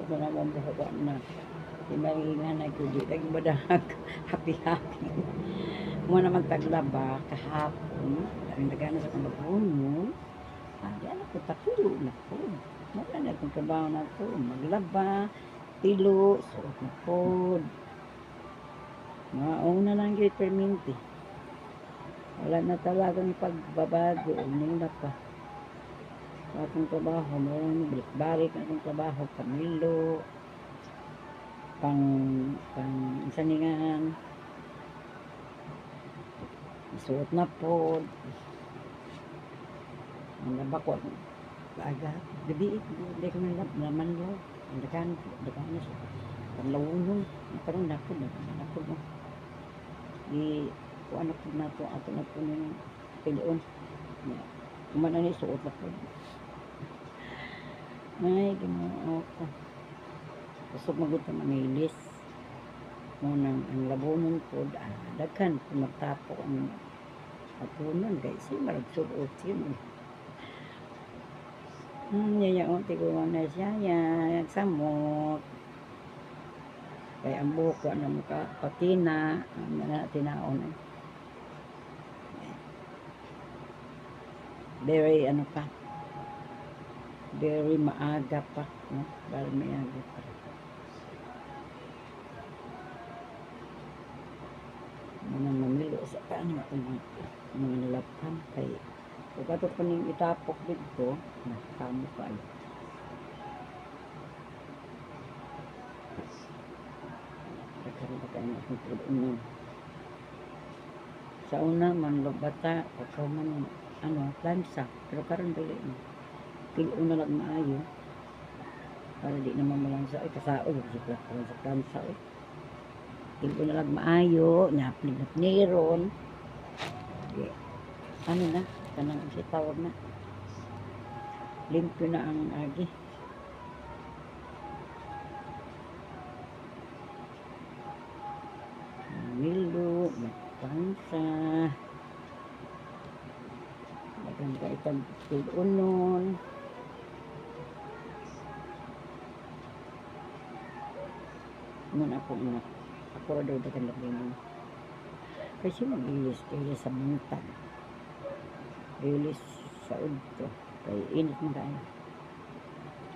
ito naman buhawa na. Di maringan na ko, di lagi badahag. Happy-happy. Mo naman taglaba kahapon. Ang nagana sa kamabuno. Di anak ko, tapulo na ko. Mula na itong trabaho na to. Maglaba, tilo, suot na po. Mauna lang yung perminti. Wala na talagang pagbabago. Nila pa. Akong trabaho, mayroon balik-balik na akong trabaho, Camilo, pang saningan, isuot na po, ang laba ko, aga, gabi, hindi ko naman lo, ang dagan na siya, panlawunong, parang napod mo, kuha na po na to, ato na po yung pilion, kumana na isuot na po. Ay, ginoo ko. Gusto magod na manilis. Munang ang labunon po, daghan, magtapo ang atunon, guys. Marag suot yun. Yayaon, tiguan na siya, samot. Kaya ang buhok ko, mukha, patina, tinaon. Very, very maaga pa, no? Very maaga pa. Mga mamilo sa paano itong mga nalapkan kay kung ito pa ning itapok dito, nakakamo pa ay. Nagkaroon na akong tulungan. Sa una man, bata, pagkaw man, plansa, pero karon dali na. Pilo na lang maayo para di naman malansa ay kasao sa plansa eh. Pilo na lang maayo naplinap niron na kanang sitawag na limpyo na ang agi milo plansa maganda itang tilunon. Nun ako daw dagan lang yun. Kasi mag-ilis sa buntan. Ilis sa udto. Kaya init mo tayo.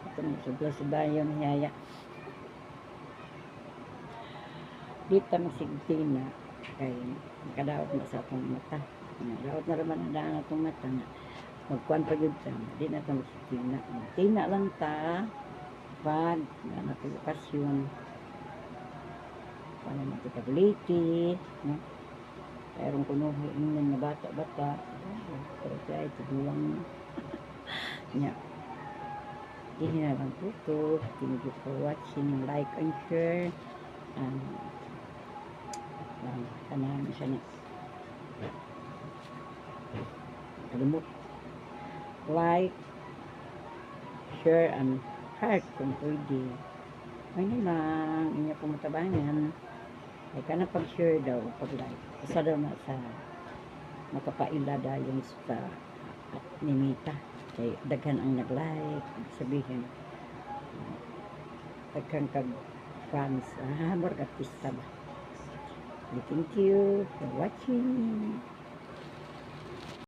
Ito na sobra yung hiyaya. Dito magsigtina. Kaya nakadaot na sa atong mata. Nakadaot na naman na daan atong mata na magkuhan pa yun sa di na ito magsigtina. Tina lang ta pag natulokasyon. Para matitability, no? Mayroong kunuhin na bata-bata, pero kaya ito dulang niya. Hindi na lang tuto. Thank you for watching, like and share, and kanahan siya na. Kalimut. Like, share, and heart kung pwede. Ay lang, inyo pong matabangan. Ay ka na pag-share daw, pag-like. Isa daw na sa makapaila dahil sa nimita. Kaya daghan ang nag-like, sabihin. Daghan kag-fans. Marag artista ba? Thank you for watching.